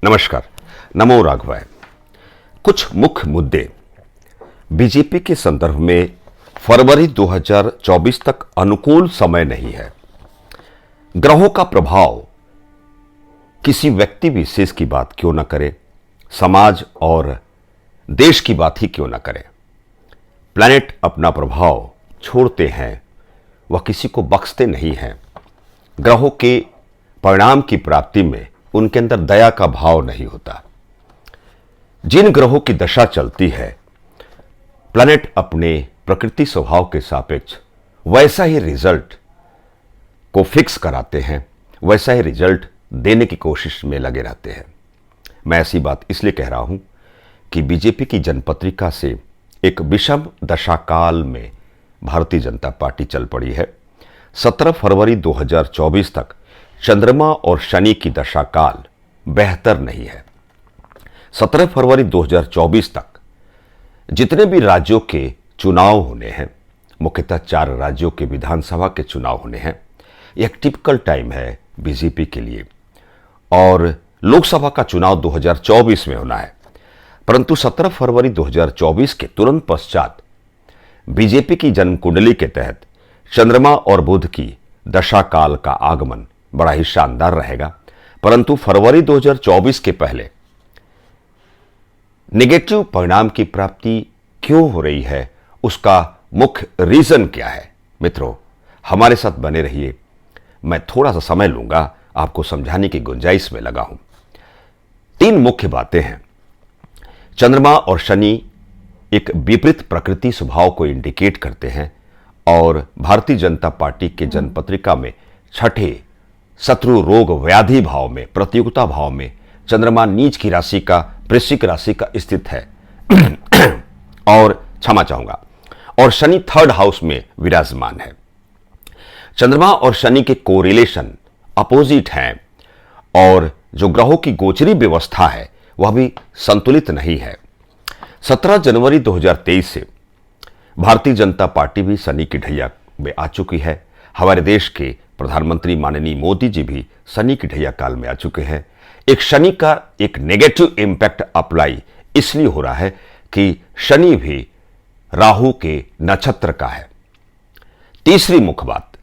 नमस्कार। नमो राघवाय। कुछ मुख्य मुद्दे बीजेपी के संदर्भ में फरवरी 2024 तक अनुकूल समय नहीं है। ग्रहों का प्रभाव किसी व्यक्ति विशेष की बात क्यों न करे, समाज और देश की बात ही क्यों न करे, प्लैनेट अपना प्रभाव छोड़ते हैं, वह किसी को बख्शते नहीं हैं। ग्रहों के परिणाम की प्राप्ति में उनके अंदर दया का भाव नहीं होता। जिन ग्रहों की दशा चलती है, प्लैनेट अपने प्रकृति स्वभाव के सापेक्ष वैसा ही रिजल्ट को फिक्स कराते हैं, वैसा ही रिजल्ट देने की कोशिश में लगे रहते हैं। मैं ऐसी बात इसलिए कह रहा हूं कि बीजेपी की जनपत्रिका से एक विषम दशा काल में भारतीय जनता पार्टी चल पड़ी है। 17 फरवरी 2024 तक चंद्रमा और शनि की दशा काल बेहतर नहीं है। 17 फरवरी 2024 तक जितने भी राज्यों के चुनाव होने हैं, मुख्यतः 4 राज्यों के विधानसभा के चुनाव होने हैं, एक टिपिकल टाइम है बीजेपी के लिए। और लोकसभा का चुनाव 2024 में होना है, परंतु 17 फरवरी 2024 के तुरंत पश्चात बीजेपी की जन्म कुंडली के तहत चंद्रमा और बुध की दशा काल का आगमन बड़ा ही शानदार रहेगा। परंतु फरवरी 2024 के पहले नेगेटिव परिणाम की प्राप्ति क्यों हो रही है, उसका मुख्य रीजन क्या है? मित्रों, हमारे साथ बने रहिए। मैं थोड़ा सा समय लूंगा, आपको समझाने की गुंजाइश में लगा हूं। 3 मुख्य बातें हैं। चंद्रमा और शनि एक विपरीत प्रकृति स्वभाव को इंडिकेट करते हैं और भारतीय जनता पार्टी के जनपत्रिका में छठे शत्रु रोग व्याधि भाव में, प्रतियोगिता भाव में चंद्रमा नीच की राशि का, वृश्चिक राशि का स्थित है और क्षमा चाहूंगा, और शनि 3rd हाउस में विराजमान है। चंद्रमा और शनि के कोरिलेशन अपोजिट हैं और जो ग्रहों की गोचरी व्यवस्था है वह भी संतुलित नहीं है। 17 जनवरी 2023 से भारतीय जनता पार्टी भी शनि की ढैया में आ चुकी है। हमारे देश के प्रधानमंत्री माननीय मोदी जी भी शनि की ढैया काल में आ चुके हैं। एक शनि का एक नेगेटिव इंपैक्ट अप्लाई इसलिए हो रहा है कि शनि भी राहु के नक्षत्र का है। तीसरी मुख्य बात,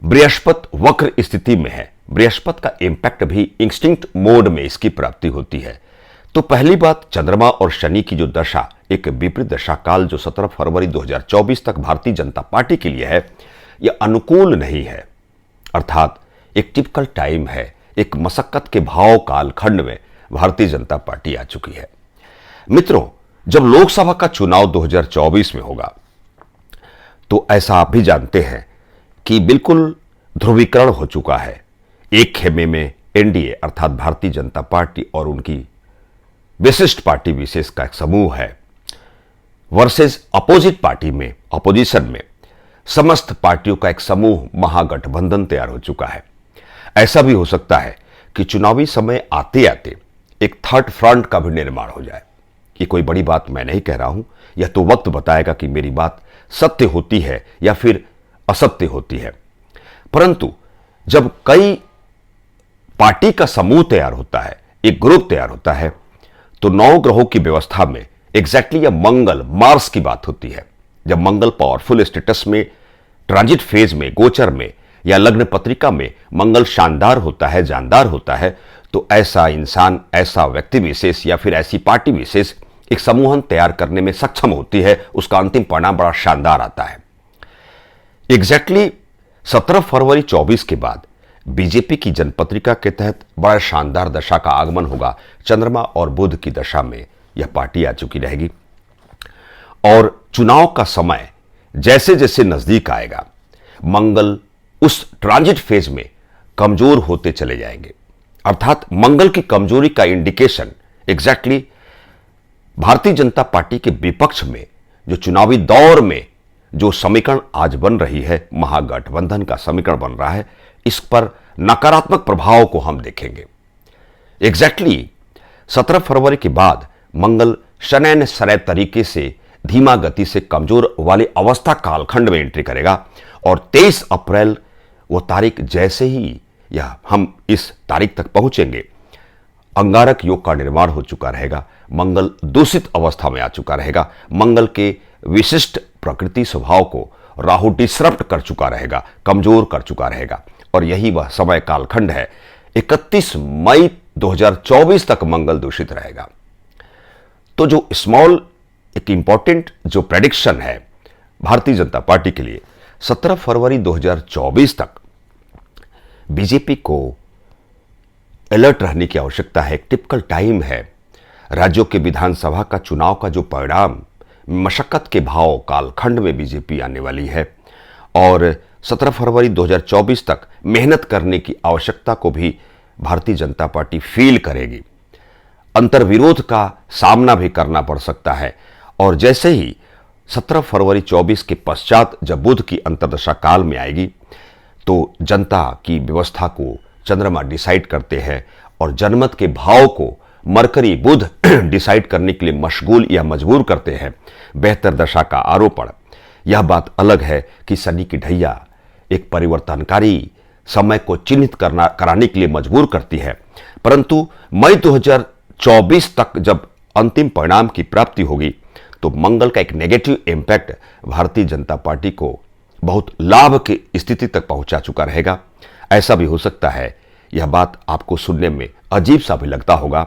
बृहस्पति वक्र स्थिति में है। बृहस्पति का इंपैक्ट भी इंस्टिंक्ट मोड में इसकी प्राप्ति होती है। तो पहली बात, चंद्रमा और शनि की जो दशा, एक विपरीत दशा काल जो 17 फरवरी 2024 तक भारतीय जनता पार्टी के लिए है, यह अनुकूल नहीं है। अर्थात एक टिपिकल टाइम है, एक मशक्कत के भाव काल खंड में भारतीय जनता पार्टी आ चुकी है। मित्रों, जब लोकसभा का चुनाव 2024 में होगा तो ऐसा आप भी जानते हैं कि बिल्कुल ध्रुवीकरण हो चुका है। एक खेमे में एनडीए अर्थात भारतीय जनता पार्टी और उनकी विशिष्ट पार्टी विशेष का एक समूह है, वर्सेस अपोजिट पार्टी में, अपोजिशन में समस्त पार्टियों का एक समूह महागठबंधन तैयार हो चुका है। ऐसा भी हो सकता है कि चुनावी समय आते आते एक 3rd फ्रंट का भी निर्माण हो जाए। ये कोई बड़ी बात मैं नहीं कह रहा हूं, यह तो वक्त बताएगा कि मेरी बात सत्य होती है या फिर असत्य होती है। परंतु जब कई पार्टी का समूह तैयार होता है, एक ग्रुप तैयार होता है, तो 9 ग्रहों की व्यवस्था में एग्जैक्टली यह मंगल, मार्स की बात होती है। जब मंगल पावरफुल स्टेटस में, ट्रांजिट फेज में, गोचर में या लग्न पत्रिका में मंगल शानदार होता है, जानदार होता है, तो ऐसा इंसान, ऐसा व्यक्ति विशेष या फिर ऐसी पार्टी विशेष एक समूहन तैयार करने में सक्षम होती है। उसका अंतिम परिणाम बड़ा शानदार आता है। एग्जैक्टली 17 फरवरी 24 के बाद बीजेपी की जनपत्रिका के तहत बड़ा शानदार दशा का आगमन होगा। चंद्रमा और बुध की दशा में यह पार्टी आ चुकी रहेगी और चुनाव का समय जैसे जैसे नजदीक आएगा, मंगल उस ट्रांजिट फेज में कमजोर होते चले जाएंगे। अर्थात मंगल की कमजोरी का indication exactly Bharatiya Janata party के विपक्ष में जो चुनावी दौर में जो समीकरण आज बन रही है, महागठबंधन का समीकरण बन रहा है, इस पर नकारात्मक प्रभाव को हम देखेंगे। एग्जैक्टली 17 फरवरी के बाद मंगल शनैन सरय तरीके से धीमा गति से कमजोर वाली अवस्था कालखंड में एंट्री करेगा और 23 अप्रैल वो तारीख जैसे ही या हम इस तारीख तक पहुंचेंगे, अंगारक योग का निर्माण हो चुका रहेगा, मंगल दूषित अवस्था में आ चुका रहेगा, मंगल के विशिष्ट प्रकृति स्वभाव को राहु डिसरप्ट कर चुका रहेगा, कमजोर कर चुका रहेगा। और यही वह समय कालखंड है, 31 मई 2024 तक मंगल दूषित रहेगा। तो जो स्मॉल एक इंपॉर्टेंट जो प्रेडिक्शन है भारतीय जनता पार्टी के लिए, 17 फरवरी 2024 तक बीजेपी को अलर्ट रहने की आवश्यकता है। एक टिपिकल टाइम है। राज्यों के विधानसभा का चुनाव का जो परिणाम मशक्कत के भाव कालखंड में बीजेपी आने वाली है और 17 फरवरी 2024 तक मेहनत करने की आवश्यकता को भी भारतीय जनता पार्टी फील करेगी। अंतर्विरोध का सामना भी करना पड़ सकता है। और जैसे ही 17 फरवरी 24 के पश्चात जब बुध की अंतर्दशा काल में आएगी तो जनता की व्यवस्था को चंद्रमा डिसाइड करते हैं और जनमत के भाव को मरकरी बुध डिसाइड करने के लिए मशगूल या मजबूर करते हैं। बेहतर दशा का आरोपण, यह बात अलग है कि शनि की ढैया एक परिवर्तनकारी समय को चिन्हित कराने के लिए मजबूर करती है, परंतु मई 2024 तक जब अंतिम परिणाम की प्राप्ति होगी तो मंगल का एक negative impact Bharatiya Janata party को बहुत लाभ की स्थिति तक पहुंचा चुका रहेगा। ऐसा भी हो सकता है, यह बात आपको सुनने में अजीब सा भी लगता होगा,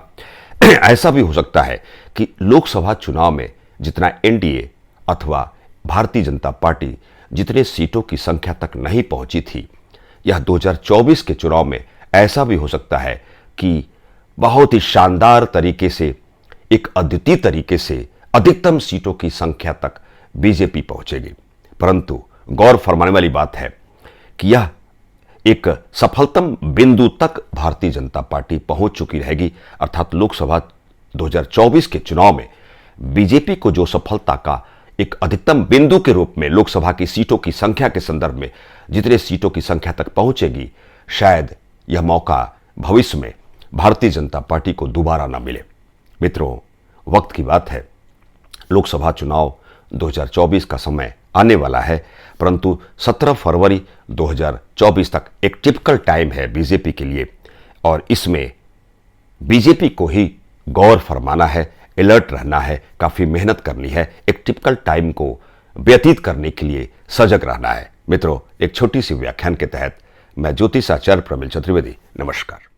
ऐसा भी हो सकता है कि लोकसभा चुनाव में जितना एनडीए अथवा भारतीय जनता पार्टी जितने सीटों की संख्या तक नहीं पहुंची थी, यह 2024 के चुनाव में ऐसा भी हो सकता है कि बहुत ही शानदार तरीके से, एक अद्वितीय तरीके से अधिकतम सीटों की संख्या तक बीजेपी पहुंचेगी। परंतु गौर फरमाने वाली बात है कि यह एक सफलतम बिंदु तक भारतीय जनता पार्टी पहुंच चुकी रहेगी, अर्थात लोकसभा 2024 के चुनाव में बीजेपी को जो सफलता का एक अधिकतम बिंदु के रूप में लोकसभा की सीटों की संख्या के संदर्भ में जितने सीटों की संख्या तक पहुंचेगी, शायद यह मौका भविष्य में भारतीय जनता पार्टी को दोबारा न मिले। मित्रों, वक्त की बात है, लोकसभा चुनाव 2024 का समय आने वाला है, परंतु 17 फरवरी 2024 तक एक टिपिकल टाइम है बीजेपी के लिए और इसमें बीजेपी को ही गौर फरमाना है, अलर्ट रहना है, काफी मेहनत करनी है, एक टिपिकल टाइम को व्यतीत करने के लिए सजग रहना है। मित्रों, एक छोटी सी व्याख्यान के तहत मैं ज्योतिषाचार्य प्रमिल चतुर्वेदी, नमस्कार।